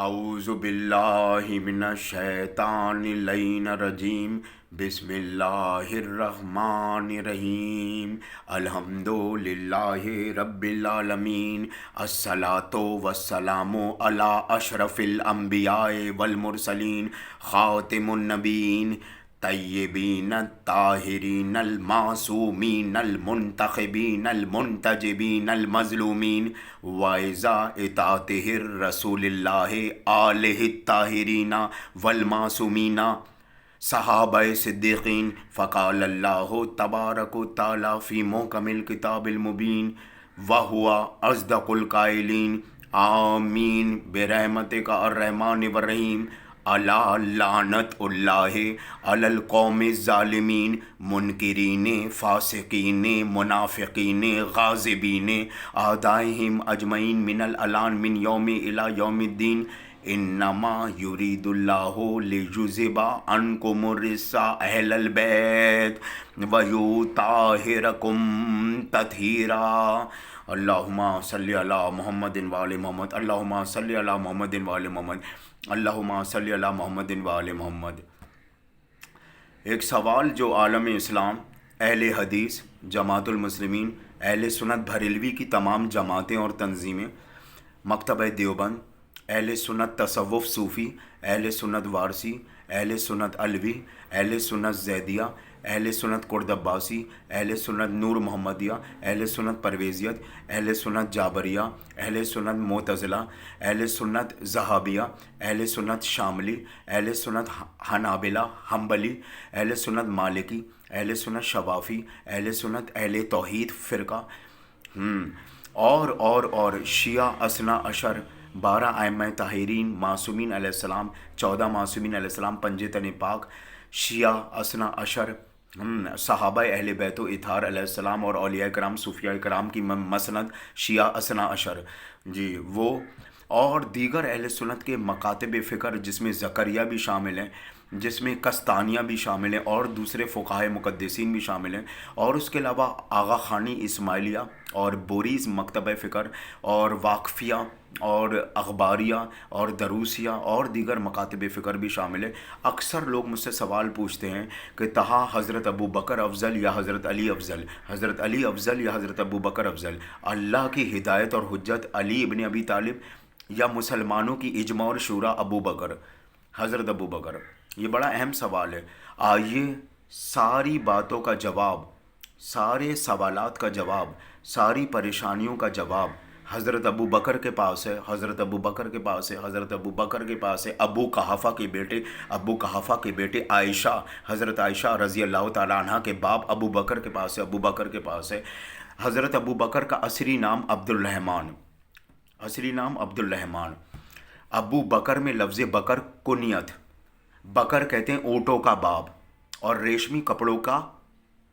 اعوذ باللہ من الشیطان اللعین الرجیم بسم اللہ الرحمن الرحیم الحمد للہ رب العالمین الصلاۃ والسلام علی اشرف الانبیاء والمرسلین خاتم النبیین طیبین الطاہرین المعصومین المنتخبین المنتجبین المظلومین وَإِذَا اطاعتہ الرسول اللہ آلہ الطاہرین والمعصومین صحابہ صدیقین فقال اللہ تبارک و تعالی فی محکم الکتاب المبین وَهُوَ أصدق القائلین آمین برحمتک الرحمن الرحیم الا لعنت اللہ علی القوم الظالمین منکرین فاسقین منافقین غاضبین اعدائہم اجمعین من الالان من یوم الی یوم الدین انما یرید اللہ لیذہب عنکم الرجس اہل البیت ویطہرکم تطہیرا اللہم صلی علی محمد وآل محمد اللہم صلی علی محمد وآل محمد اللہم صلی علی محمد وآل محمد۔ ایک سوال جو عالم اسلام، اہل حدیث، جماعت المسلمین، اہل سنت بریلوی کی تمام جماعتیں اور تنظیمیں، مکتبہ دیوبند، اہل سنت تصوف صوفی، اہل سنت وارسی، اہل سنت علوی، اہل سنت زیدیہ، اہل سنت کرد عباسی، اہل سنت نور محمدیہ، اہل سنت پرویزیت، اہل سنت جابریہ، اہل سنت معتزلہ، اہل سنت ذہابیہ، اہل سنت شاملی، اہل سنت حنابلہ حنبلی، اہل سنت مالکی، اہل سنت شوافی، اہل سنت اہل توحید فرقہ، اور شیعہ اثنا عشر، 12 ائمہ طاہرین معصومین علیہ السلام، 14 معصومین علیہ السلام پنجے تن پاک، شیعہ اثنا عشر، صحابہ اہل بیت و اطہار علیہ السلام اور اولیاء کرام صوفیاء کرام کی مسند شیعہ اثنا عشر، جی وہ اور دیگر اہل سنت کے مکاتب فکر جس میں زکریا بھی شامل ہیں، جس میں کستانیہ بھی شامل ہیں اور دوسرے فقہائے مقدسین بھی شامل ہیں، اور اس کے علاوہ آغا خانی اسماعیلیہ اور بوریز مکتبہ فکر اور واقفیہ اور اخباریہ اور دروسیہ اور دیگر مکاتب فکر بھی شامل ہیں۔ اکثر لوگ مجھ سے سوال پوچھتے ہیں کہ تہا حضرت ابو بکر افضل یا حضرت علی افضل، حضرت علی افضل یا حضرت ابو بکر افضل، اللہ کی ہدایت اور حجت علی ابن ابی طالب یا مسلمانوں کی اجماع اور شورا ابو بکر، حضرت ابو بکر؟ یہ بڑا اہم سوال ہے۔ آئیے ساری باتوں کا جواب، سارے سوالات کا جواب، ساری پریشانیوں کا جواب حضرت ابو بکر کے پاس ہے، حضرت ابو بکر کے پاس ہے، حضرت ابو بکر کے پاس ہے، ابو قحافہ کے بیٹے عائشہ، حضرت عائشہ رضی اللہ تعالیٰ عنہ کے باپ ابو بکر کے پاس ہے، ابو بکر کے پاس ہے۔ حضرت ابو بکر کا عصری نام عبد الرحمن، عصری نام عبد الرحمن۔ ابو بکر میں لفظ بکر کنیت، بکر کہتے ہیں اونٹوں کا باپ، اور ریشمی کپڑوں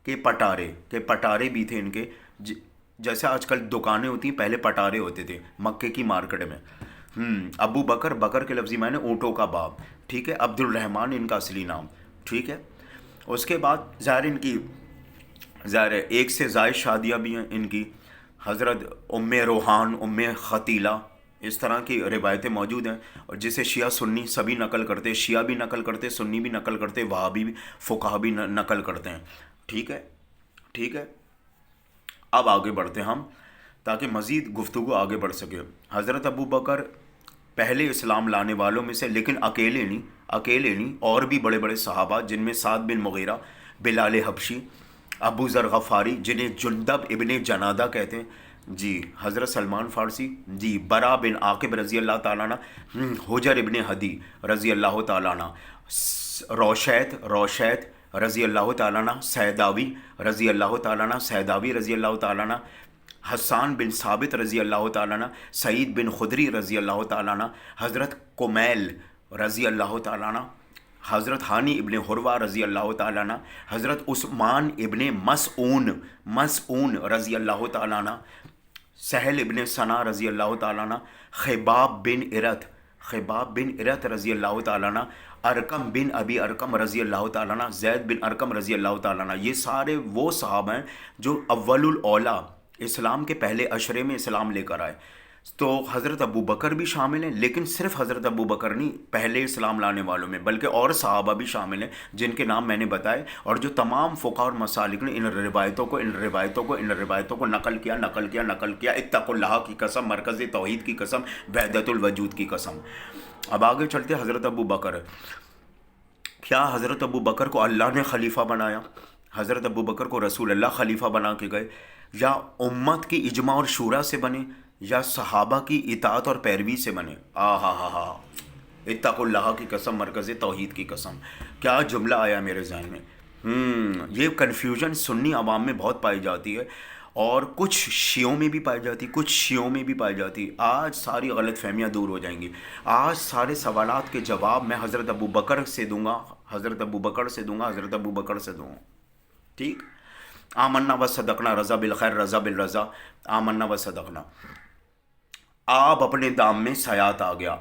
کے پٹارے بھی تھے ان کے، جیسے آج کل دکانیں ہوتی ہیں پہلے پٹارے ہوتے تھے مکے کی مارکیٹ میں۔ ابو بکر، بکر کے لفظی معنی اونٹوں کا باپ، ٹھیک ہے۔ عبد الرحمن ان کا اصلی نام، ٹھیک ہے۔ اس کے بعد ظاہر ہے ایک سے زائد شادیاں بھی ہیں ان کی، حضرت ام روحان، ام ختیلہ، اس طرح کی روایتیں موجود ہیں، اور جسے شیعہ سنی سبھی نقل کرتے، شیعہ بھی نقل کرتے، سنی بھی نقل کرتے، وہابی بھی، فقہا بھی نقل کرتے ہیں، ٹھیک ہے، ٹھیک ہے۔ اب آگے بڑھتے ہیں ہم تاکہ مزید گفتگو آگے بڑھ سکے۔ حضرت ابو بکر پہلے اسلام لانے والوں میں سے، لیکن اکیلے نہیں، اور بھی بڑے بڑے صحابہ جن میں سعد بن مغیرہ، بلال حبشی، ابو ذر غفاری جنہیں جندب ابن جنادہ کہتے ہیں، جی حضرت سلمان فارسی، جی برا بن عاقب رضی اللہ تعالیٰ عنہ، حجر ابن ہدی رضی اللہ تعالیٰ عنہ، روشیت رضی اللہ تعالیٰ عنہ، سیداوی رضی اللہ تعالیٰ عنہ، حسان بن ثابت رضی اللہ تعالیٰ عنہ، سعید بن خدری رضی اللہ تعالیٰ عنہ، حضرت کمیل رضی اللہ تعالیٰ عنہ، حضرت ہانی ابن حروہ رضی اللہ تعالیٰ عنہ، حضرت عثمان ابن مسعون رضی اللہ تعالیٰ عنہ، سہل ابن ثنا رضی اللہ تعالیٰ عنہ، خباب بن ارت رضی اللہ تعالیٰ عنہ، ارقم بن ابی ارقم رضی اللہ تعالیٰ عنہ، زید بن ارقم رضی اللہ تعالیٰ عنہ۔ یہ سارے وہ صحابہ ہیں جو اول الاولیٰ اسلام کے پہلے عشرے میں اسلام لے کر آئے، تو حضرت ابو بکر بھی شامل ہیں، لیکن صرف حضرت ابو بکر نہیں، پہلے اسلام لانے والوں میں بلکہ اور صحابہ بھی شامل ہیں جن کے نام میں نے بتائے، اور جو تمام فقہ اور مسالک نے ان روایتوں کو نقل کیا. اتقوا اللہ کی قسم، مرکز توحید کی قسم، وحدت الوجود کی قسم. اب آگے چلتے حضرت ابو بکر. کیا حضرت ابو بکر کو اللہ نے خلیفہ بنایا؟ حضرت ابو بکر کو رسول اللہ خلیفہ بنا کے گئے، یا امت کی اجماع اور شورا سے بنے، یا صحابہ کی اطاعت اور پیروی سے بنے؟ ہا اتقوا اللہ کی قسم، مرکز توحید کی قسم. کیا جملہ آیا میرے ذہن میں. یہ کنفیوژن سنی عوام میں بہت پائی جاتی ہے، اور کچھ شیعوں میں بھی پائی جاتی. آج ساری غلط فہمیاں دور ہو جائیں گی. آج سارے سوالات کے جواب میں حضرت ابو بکر سے دوں گا. حضرت ابو بکر سے دوں گا. ٹھیک. آمنا و صدقنا، رضا بالخیر، رضا بالرضا. آمنا و صدقنا. آپ اپنے دام میں سیات آ گیا،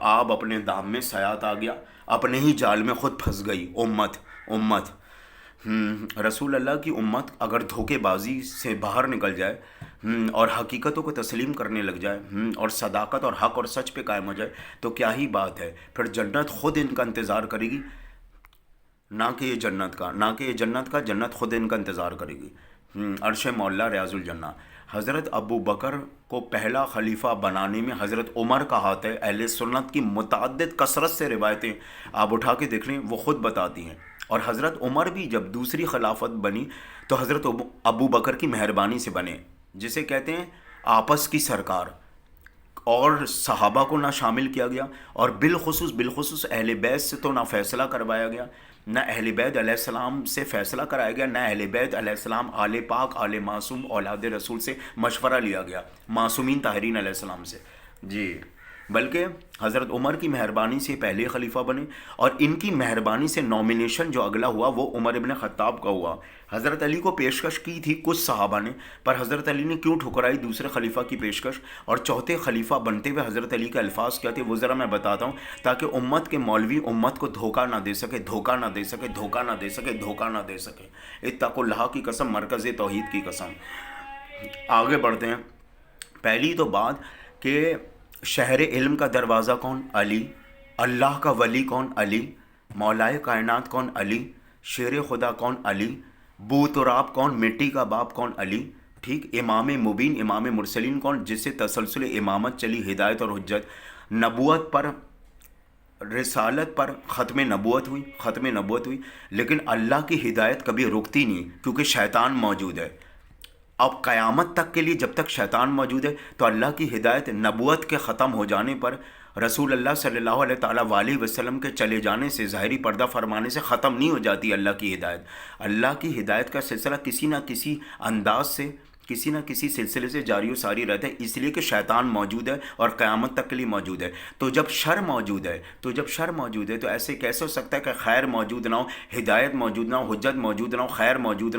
اپنے ہی جال میں خود پھنس گئی امت. رسول اللہ کی امت اگر دھوکے بازی سے باہر نکل جائے اور حقیقتوں کو تسلیم کرنے لگ جائے اور صداقت اور حق اور سچ پہ قائم ہو جائے تو کیا ہی بات ہے. پھر جنت خود ان کا انتظار کرے گی، نہ کہ یہ جنت کا جنت خود ان کا انتظار کرے گی. عرش مولا ریاض الجنہ. حضرت ابو بکر کو پہلا خلیفہ بنانے میں حضرت عمر کا ہاتھ ہے. اہل سنت کی متعدد کثرت سے روایتیں آپ اٹھا کے دیکھ لیں، وہ خود بتاتی ہیں. اور حضرت عمر بھی جب دوسری خلافت بنی تو حضرت ابو بکر کی مہربانی سے بنے، جسے کہتے ہیں آپس کی سرکار. اور صحابہ کو نہ شامل کیا گیا، اور بالخصوص اہل بیت سے تو نہ فیصلہ کروایا گیا، نہ اہل بیت علیہ السلام سے فیصلہ کرایا گیا، نہ اہل بیت علیہ السلام آل پاک آل معصوم اولاد رسول سے مشورہ لیا گیا، معصومین طاہرین علیہ السلام سے. جی، بلکہ حضرت عمر کی مہربانی سے پہلے خلیفہ بنے، اور ان کی مہربانی سے نومینیشن جو اگلا ہوا وہ عمر ابن خطاب کا ہوا. حضرت علی کو پیشکش کی تھی کچھ صحابہ نے، پر حضرت علی نے کیوں ٹھکرائی دوسرے خلیفہ کی پیشکش؟ اور چوتھے خلیفہ بنتے ہوئے حضرت علی کے الفاظ کیا تھے وہ ذرا میں بتاتا ہوں، تاکہ امت کے مولوی امت کو دھوکہ نہ دے سکے. اتقوا اللہ کی قسم، مرکز توحید کی قسم. آگے بڑھتے ہیں. پہلی تو بات کہ شہر علم کا دروازہ کون؟ علی. اللہ کا ولی کون؟ علی. مولائے کائنات کون؟ علی. شیر خدا کون؟ علی. بو تراب کون؟ مٹی کا باپ کون؟ علی. ٹھیک. امام مبین، امام مرسلین کون؟ جس سے تسلسل امامت چلی، ہدایت اور حجت. نبوت پر، رسالت پر ختم نبوت ہوئی، لیکن اللہ کی ہدایت کبھی رکتی نہیں کیونکہ شیطان موجود ہے. اب قیامت تک کے لیے جب تک شیطان موجود ہے تو اللہ کی ہدایت نبوت کے ختم ہو جانے پر، رسول اللہ صلی اللہ علیہ تعالیٰ وآلہ وسلم کے چلے جانے سے، ظاہری پردہ فرمانے سے ختم نہیں ہو جاتی اللہ کی ہدایت. اللہ کی ہدایت کا سلسلہ کسی نہ کسی انداز سے، کسی نہ کسی سلسلے سے جاری و ساری رہتا ہے، اس لیے کہ شیطان موجود ہے اور قیامت تک کے لیے موجود ہے. تو جب شر موجود ہے تو ایسے کیسے ہو سکتا ہے کہ خیر موجود نہ ہو، ہدایت موجود نہ ہو، حجت موجود نہ ہو، خیر موجود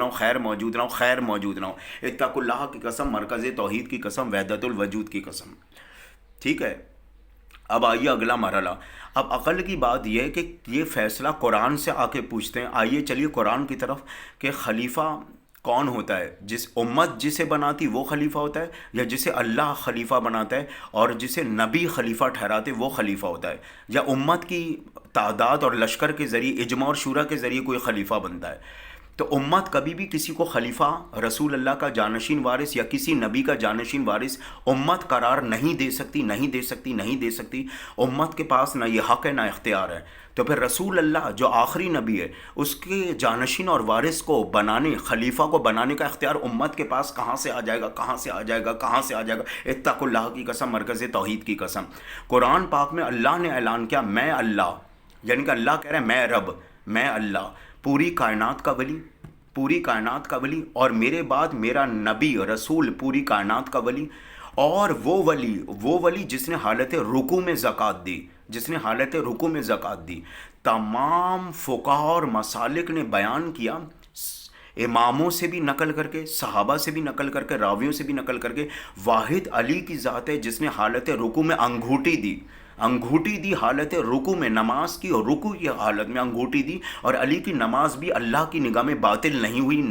نہ ہو. اتقوا اللہ کی قسم، مرکز توحید کی قسم، وحدت الوجود کی قسم. ٹھیک ہے. اب آئیے اگلا مرحلہ. اب عقل کی بات یہ ہے کہ یہ فیصلہ قرآن سے آ کے پوچھتے ہیں. آئیے چلیے قرآن کی طرف کہ خلیفہ کون ہوتا ہے؟ جس امت جسے بناتی وہ خلیفہ ہوتا ہے، یا جسے اللہ خلیفہ بناتا ہے اور جسے نبی خلیفہ ٹھہراتے وہ خلیفہ ہوتا ہے، یا امت کی تعداد اور لشکر کے ذریعے، اجماع اور شورا کے ذریعے کوئی خلیفہ بنتا ہے؟ تو امت کبھی بھی کسی کو خلیفہ، رسول اللہ کا جانشین وارث یا کسی نبی کا جانشین وارث امت قرار نہیں دے سکتی. امت کے پاس نہ یہ حق ہے نہ اختیار ہے. تو پھر رسول اللہ جو آخری نبی ہے، اس کے جانشین اور وارث کو بنانے، خلیفہ کو بنانے کا اختیار امت کے پاس کہاں سے آ جائے گا؟ اتقوا اللہ کی قسم، مرکز توحید کی قسم. قرآن پاک میں اللہ نے اعلان کیا، میں اللہ، یعنی کہ اللہ کہہ رہے ہیں میں رب، میں اللہ، پوری کائنات کا ولی، اور میرے بعد میرا نبی رسول پوری کائنات کا ولی. اور وہ ولی جس نے حالت رکوع میں زکوٰۃ دی. تمام فقہا اور مسالک نے بیان کیا، اماموں سے بھی نقل کر کے، صحابہ سے بھی نقل کر کے، راویوں سے بھی نقل کر کے، واحد علی کی ذات ہے جس نے حالت رکوع میں انگوٹھی دی حالت رکوع میں، نماز کی اور رکوع کی حالت میں انگوٹھی دی. اور علی کی نماز بھی اللہ کی نگاہ میں باطل نہیں ہوئی.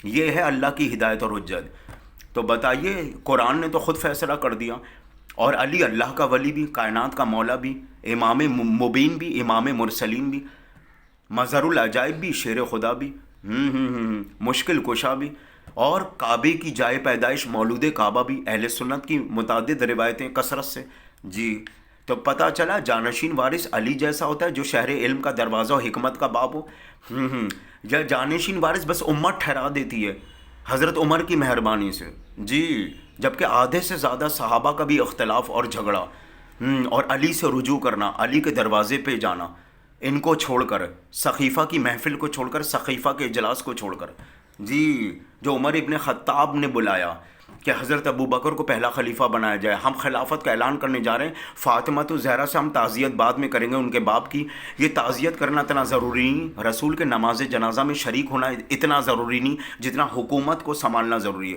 یہ ہے اللہ کی ہدایت اور حجت. تو بتائیے، قرآن نے تو خود فیصلہ کر دیا. اور علی اللہ کا ولی بھی، کائنات کا مولا بھی، امام مبین بھی، امام مرسلین بھی، مظہر العجائب بھی، شیر خدا بھی، مشکل کشا بھی، اور کعبے کی جائے پیدائش مولود کعبہ بھی. اہل سنت کی متعدد روایتیں کثرت سے. جی تو پتہ چلا جانشین وارث علی جیسا ہوتا ہے جو شہر علم کا دروازہ و حکمت کا باب ہو. یا جانشین وارث بس امت ٹھہرا دیتی ہے حضرت عمر کی مہربانی سے. جی جبکہ آدھے سے زیادہ صحابہ کا بھی اختلاف اور جھگڑا، اور علی سے رجوع کرنا، علی کے دروازے پہ جانا، ان کو چھوڑ کر، سقیفہ کی محفل کو چھوڑ کر، سقیفہ کے اجلاس کو چھوڑ کر. جی جو عمر ابن خطاب نے بلایا کہ حضرت ابو بکر کو پہلا خلیفہ بنایا جائے، ہم خلافت کا اعلان کرنے جا رہے ہیں، فاطمہ تو زہرا سے ہم تعزیت بعد میں کریں گے ان کے باپ کی. یہ تعزیت کرنا اتنا ضروری نہیں، رسول کے نماز جنازہ میں شریک ہونا اتنا ضروری نہیں جتنا حکومت کو سنبھالنا ضروری ہے.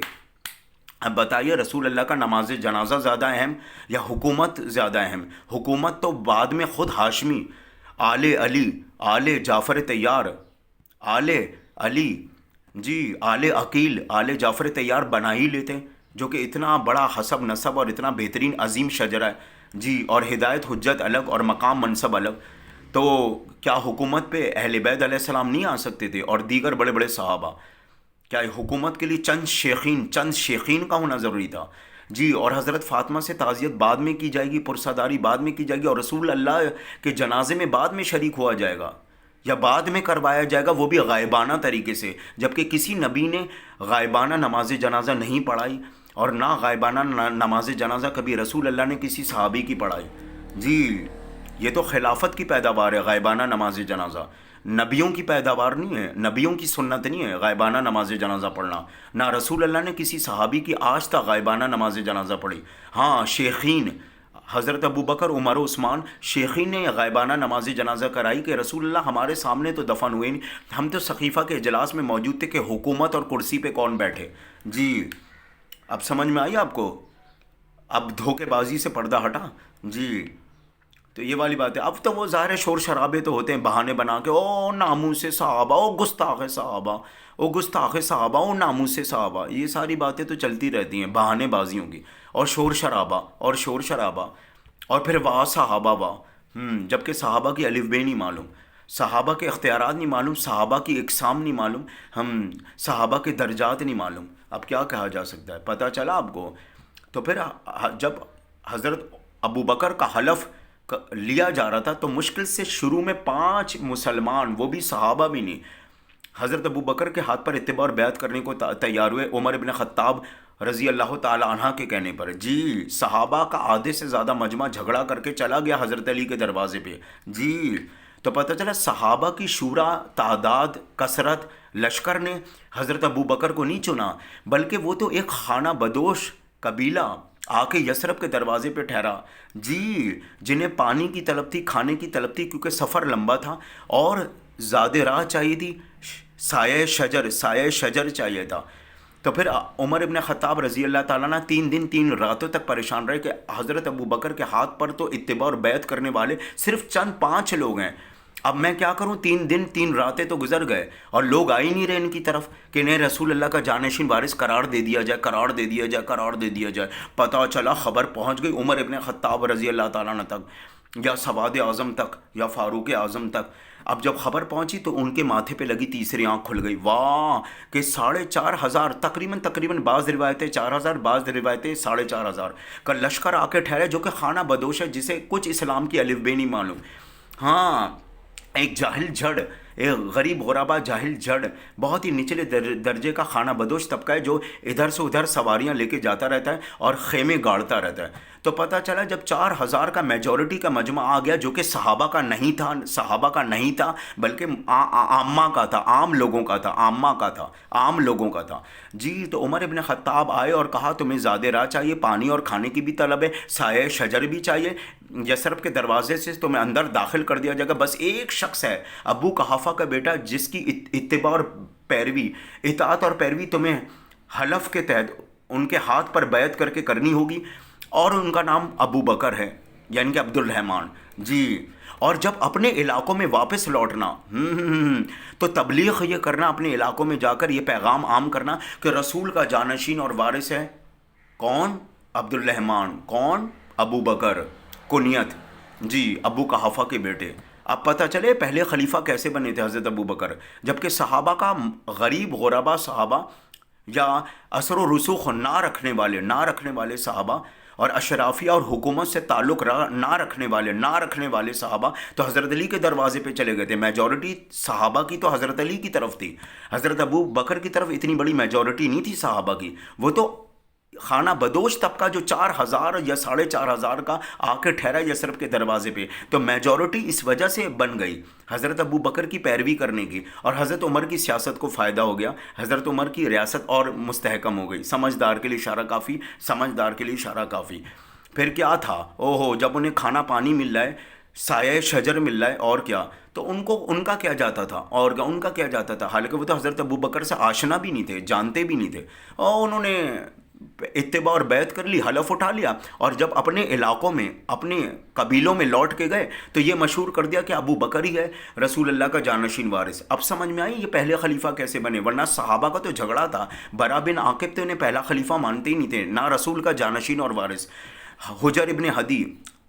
اب بتائیے رسول اللہ کا نماز جنازہ زیادہ اہم یا حکومت زیادہ اہم؟ حکومت تو بعد میں خود ہاشمی، آل علی، آل جعفر طیار، آل علی، جی آل عقیل، آل جعفر طیار بنا ہی لیتے، جو کہ اتنا بڑا حسب نسب اور اتنا بہترین عظیم شجرہ ہے. جی اور ہدایت حجت الگ اور مقام منصب الگ. تو کیا حکومت پہ اہل بیت علیہ السلام نہیں آ سکتے تھے اور دیگر بڑے بڑے صحابہ؟ کیا حکومت کے لیے چند شیخین کا ہونا ضروری تھا؟ جی اور حضرت فاطمہ سے تعزیت بعد میں کی جائے گی، پرساداری بعد میں کی جائے گی، اور رسول اللہ کے جنازے میں بعد میں شریک ہوا جائے گا یا بعد میں کروایا جائے گا، وہ بھی غائبانہ طریقے سے. جبکہ کسی نبی نے غائبانہ نماز جنازہ نہیں پڑھائی، اور نہ غائبانہ نماز جنازہ کبھی رسول اللہ نے کسی صحابی کی پڑھائی. جی یہ تو خلافت کی پیداوار ہے غائبانہ نماز جنازہ، نبیوں کی پیداوار نہیں ہے، نبیوں کی سنت نہیں ہے غائبانہ نماز جنازہ پڑھنا. نہ رسول اللہ نے کسی صحابی کی آج تک غائبانہ نماز جنازہ پڑھی. ہاں شیخین حضرت ابو بکر، عمر و عثمان، شیخین نے غائبانہ نماز جنازہ کرائی کہ رسول اللہ ہمارے سامنے تو دفن ہوئے نہیں، ہم تو سقیفہ کے اجلاس میں موجود تھے کہ حکومت اور کرسی پہ کون بیٹھے. جی اب سمجھ میں آئی آپ کو؟ اب دھوکے بازی سے پردہ ہٹا. جی تو یہ والی بات ہے. اب تو وہ ظاہر شور شرابے تو ہوتے ہیں، بہانے بنا کے، او ناموس صحابہ، او گستاخ صحابہ، او گستاخ صحابہ، او ناموس صحابہ، یہ ساری باتیں تو چلتی رہتی ہیں بہانے بازیوں کی، اور شور شرابہ، اور پھر واہ صحابہ واہ، جبکہ صحابہ کی الف بے نہیں معلوم، صحابہ کے اختیارات نہیں معلوم، صحابہ کی اقسام نہیں معلوم، صحابہ کے درجات نہیں معلوم. اب کیا کہا جا سکتا ہے؟ پتہ چلا آپ کو؟ تو پھر جب حضرت ابو بکر کا حلف لیا جا رہا تھا تو مشکل سے شروع میں 5 مسلمان، وہ بھی صحابہ بھی نہیں، حضرت ابو بکر کے ہاتھ پر اتباع اور بیعت کرنے کو تیار ہوئے. عمر ابن خطاب رضی اللہ تعالی عنہ کے کہنے پر. جی صحابہ کا آدھے سے زیادہ مجمع جھگڑا کر کے چلا گیا حضرت علی کے دروازے پہ. جی تو پتہ چلا صحابہ کی شورا، تعداد، کثرت، لشکر نے حضرت ابو بکر کو نہیں چنا، بلکہ وہ تو ایک خانہ بدوش قبیلہ آ کے یثرب کے دروازے پہ ٹھہرا. جی جنہیں پانی کی طلب تھی، کھانے کی طلب تھی، کیونکہ سفر لمبا تھا اور زیادہ راہ چاہیے تھی، سایہ شجر چاہیے تھا. تو پھر عمر ابن خطاب رضی اللہ تعالیٰ عنہ 3 دن 3 راتوں تک پریشان رہے کہ حضرت ابو بکر کے ہاتھ پر تو اتباع اور بیعت کرنے والے صرف چند 5 لوگ ہیں، اب میں کیا کروں؟ 3 دن 3 راتیں تو گزر گئے اور لوگ آ ہی نہیں رہے ان کی طرف کہ انہیں رسول اللہ کا جانشین وارث قرار دے دیا جائے. پتہ چلا خبر پہنچ گئی عمر ابن خطاب رضی اللہ تعالیٰ عنہ تک، یا سواد اعظم تک، یا فاروق اعظم تک. اب جب خبر پہنچی تو ان کے ماتھے پہ لگی تیسری آنکھ کھل گئی. واہ کہ 4,500 تقریباً بعض روایتیں 4,000، بعض روایتیں 4,500 کا لشکر آ کے ٹھہرے، جو کہ خانہ بدوش ہے، جسے کچھ اسلام کی الف بے نہیں معلوم. ہاں ایک جاہل جھڑ، ایک غریب غربا جاہل جھڑ، بہت ہی نچلے درجے کا خانہ بدوش طبقہ ہے جو ادھر سے ادھر سواریاں لے کے جاتا رہتا ہے اور خیمے گاڑتا رہتا ہے. تو پتہ چلا جب 4,000 کا میجورٹی کا مجمع آ گیا، جو کہ صحابہ کا نہیں تھا بلکہ عامہ کا تھا، عام لوگوں کا تھا. جی تو عمر ابن خطاب آئے اور کہا تمہیں زیادہ راہ چاہیے، پانی اور کھانے کی بھی طلب ہے، سایہ شجر بھی چاہیے، یثرب کے دروازے سے تمہیں اندر داخل کر دیا جائے گا. بس ایک شخص ہے ابو قحافہ کا بیٹا جس کی اتباع اور اطاعت اور پیروی تمہیں حلف کے تحت ان کے ہاتھ پر بیعت کر کے کرنی ہوگی، اور ان کا نام ابو بکر ہے. یعنی کہ عبد الرحمن جی. اور جب اپنے علاقوں میں واپس لوٹنا تو تبلیغ یہ کرنا، اپنے علاقوں میں جا کر یہ پیغام عام کرنا کہ رسول کا جانشین اور وارث ہے کون؟ عبد الرحمن. کون؟ ابو بکر کنیت جی، ابو قحافہ کے بیٹے. اب پتہ چلے پہلے خلیفہ کیسے بنے تھے حضرت ابو بکر، جبکہ صحابہ کا غریب غربا صحابہ یا اثر و رسوخ نہ رکھنے والے صحابہ اور اشرافیہ اور حکومت سے تعلق نہ رکھنے والے صحابہ تو حضرت علی کے دروازے پہ چلے گئے تھے. میجورٹی صحابہ کی تو حضرت علی کی طرف تھی، حضرت ابو بکر کی طرف اتنی بڑی میجورٹی نہیں تھی صحابہ کی. وہ تو خانہ بدوش طبقہ جو 4,000 یا 4,500 کا آ کے ٹھہرا یثرب کے دروازے پہ، تو میجورٹی اس وجہ سے بن گئی حضرت ابو بکر کی پیروی کرنے کی، اور حضرت عمر کی سیاست کو فائدہ ہو گیا، حضرت عمر کی ریاست اور مستحکم ہو گئی. سمجھدار کے لیے اشارہ کافی. پھر کیا تھا؟ جب انہیں کھانا پانی مل رہا ہے، سایہ شجر مل رہا ہے، اور کیا تو ان کا کیا جاتا تھا حالانکہ وہ تو حضرت ابو بکر سے آشنا بھی نہیں تھے، جانتے بھی نہیں تھے، اور انہوں نے اتباع اور بیعت کر لی، حلف اٹھا لیا، اور جب اپنے علاقوں میں اپنے قبیلوں میں لوٹ کے گئے تو یہ مشہور کر دیا کہ ابو بکر ہی ہے رسول اللہ کا جانشین وارث. اب سمجھ میں آئی یہ پہلے خلیفہ کیسے بنے، ورنہ صحابہ کا تو جھگڑا تھا. برا بن عاقب تو انہیں پہلا خلیفہ مانتے ہی نہیں تھے، نہ رسول کا جانشین اور وارث. حجر ابن حدی،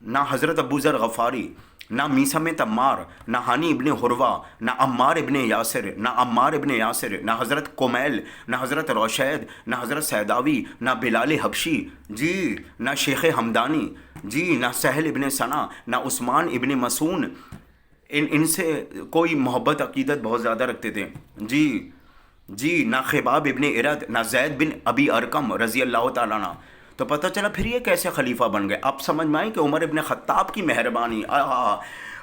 نہ حضرت ابو ذر غفاری، نہ میثم تمار، نہ ہانی ابن حروہ، نہ عمار ابن یاسر، نہ حضرت کمیل، نہ حضرت روشید، نہ حضرت سیداوی، نہ بلال حبشی جی، نہ شیخ حمدانی جی، نہ سہل ابن ثنا، نہ عثمان ابن مسعون. ان سے کوئی محبت عقیدت بہت زیادہ رکھتے تھے جی، نہ خباب ابن ارد، نہ زید بن ابی ارقم رضی اللہ تعالیٰ عنہ. تو پتہ چلا پھر یہ کیسے خلیفہ بن گئے. اب سمجھ میں آئی کہ عمر ابن خطاب کی مہربانی.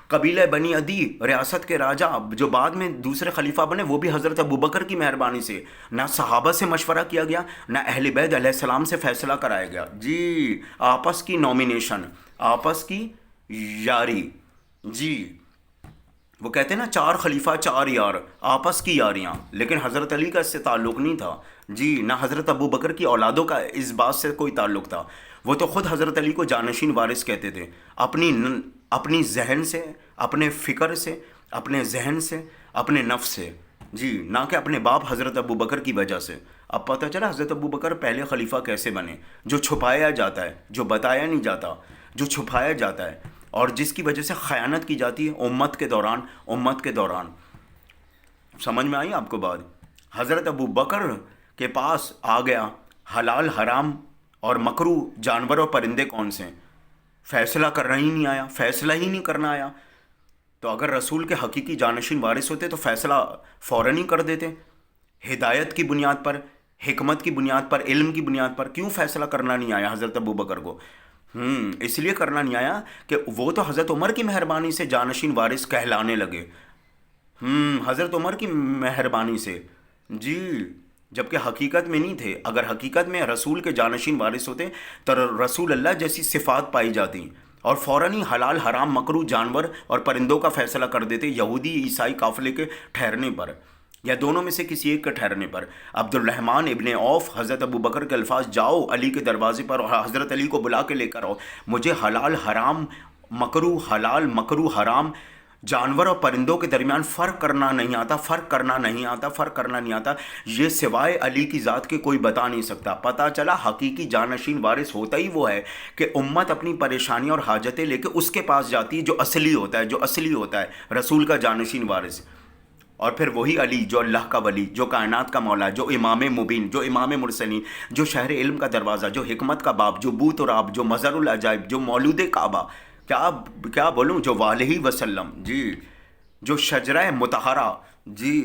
قبیلہ بنی عدی ریاست کے راجہ جو بعد میں دوسرے خلیفہ بنے، وہ بھی حضرت ابو بکر کی مہربانی سے. نہ صحابہ سے مشورہ کیا گیا، نہ اہل بیت علیہ السلام سے فیصلہ کرایا گیا جی. آپس کی نومینیشن، آپس کی یاری جی. وہ کہتے ہیں نا 4 خلیفہ 4 یار، آپس کی یاریاں. لیکن حضرت علی کا اس سے تعلق نہیں تھا جی، نہ حضرت ابو بکر کی اولادوں کا اس بات سے کوئی تعلق تھا. وہ تو خود حضرت علی کو جانشین وارث کہتے تھے، اپنی ذہن سے، اپنے فکر سے، اپنے ذہن سے، اپنے نفس سے جی، نہ کہ اپنے باپ حضرت ابو بکر کی وجہ سے. اب پتہ چلا حضرت ابو بکر پہلے خلیفہ کیسے بنے، جو چھپایا جاتا ہے، جو بتایا نہیں جاتا، جو چھپایا جاتا ہے، اور جس کی وجہ سے خیانت کی جاتی ہے امت کے دوران. سمجھ میں آئی آپ کو بات؟ حضرت ابو بکر کے پاس آ گیا حلال حرام اور مکروہ جانور اور پرندے کون سے، فیصلہ کرنا ہی نہیں کرنا آیا. تو اگر رسول کے حقیقی جانشین وارث ہوتے تو فیصلہ فوراً ہی کر دیتے، ہدایت کی بنیاد پر، حکمت کی بنیاد پر، علم کی بنیاد پر. کیوں فیصلہ کرنا نہیں آیا حضرت ابو بکر کو؟ اس لیے کرنا نہیں آیا کہ وہ تو حضرت عمر کی مہربانی سے جانشین وارث کہلانے لگے. حضرت عمر کی مہربانی سے جی، جبکہ حقیقت میں نہیں تھے. اگر حقیقت میں رسول کے جانشین وارث ہوتے تو رسول اللہ جیسی صفات پائی جاتی اور فوراً ہی حلال حرام مکروہ جانور اور پرندوں کا فیصلہ کر دیتے یہودی عیسائی قافلے کے ٹھہرنے پر، یا دونوں میں سے کسی ایک کے ٹھہرنے پر. عبد الرحمن ابن عوف حضرت ابو بکر کے الفاظ، جاؤ علی کے دروازے پر اور حضرت علی کو بلا کے لے کر آؤ، مجھے حلال حرام مکروہ، حلال مکروہ حرام جانور اور پرندوں کے درمیان فرق کرنا نہیں آتا. یہ سوائے علی کی ذات کے کوئی بتا نہیں سکتا. پتہ چلا حقیقی جانشین وارث ہوتا ہی وہ ہے کہ امت اپنی پریشانیاں اور حاجتیں لے کے اس کے پاس جاتی ہے جو اصلی ہوتا ہے رسول کا جانشین وارث. اور پھر وہی علی جو اللہ کا ولی، جو کائنات کا مولا، جو امام مبین، جو امام مرسلین، جو شہر علم کا دروازہ، جو حکمت کا باب، جو بوت اور آب، جو مظہر العجائب، جو مولود کعبہ، کیا بولوں، جو والہ وسلم جی، جو شجرہ مطہرہ جی،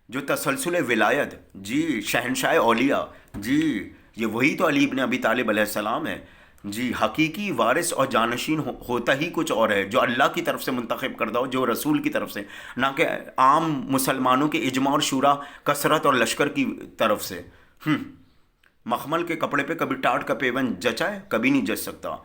جو تسلسل ولایت جی، شہنشاہ اولیاء جی، یہ وہی تو علی ابن ابی طالب علیہ السلام ہے جی. حقیقی وارث اور جانشین ہوتا ہی کچھ اور ہے، جو اللہ کی طرف سے منتخب کردہ ہو، جو رسول کی طرف سے، نہ کہ عام مسلمانوں کے اجماع اور شورا، کثرت اور لشکر کی طرف سے. مخمل کے کپڑے پہ کبھی ٹاٹ کا پیون جچا ہے؟ کبھی نہیں جچ سکتا.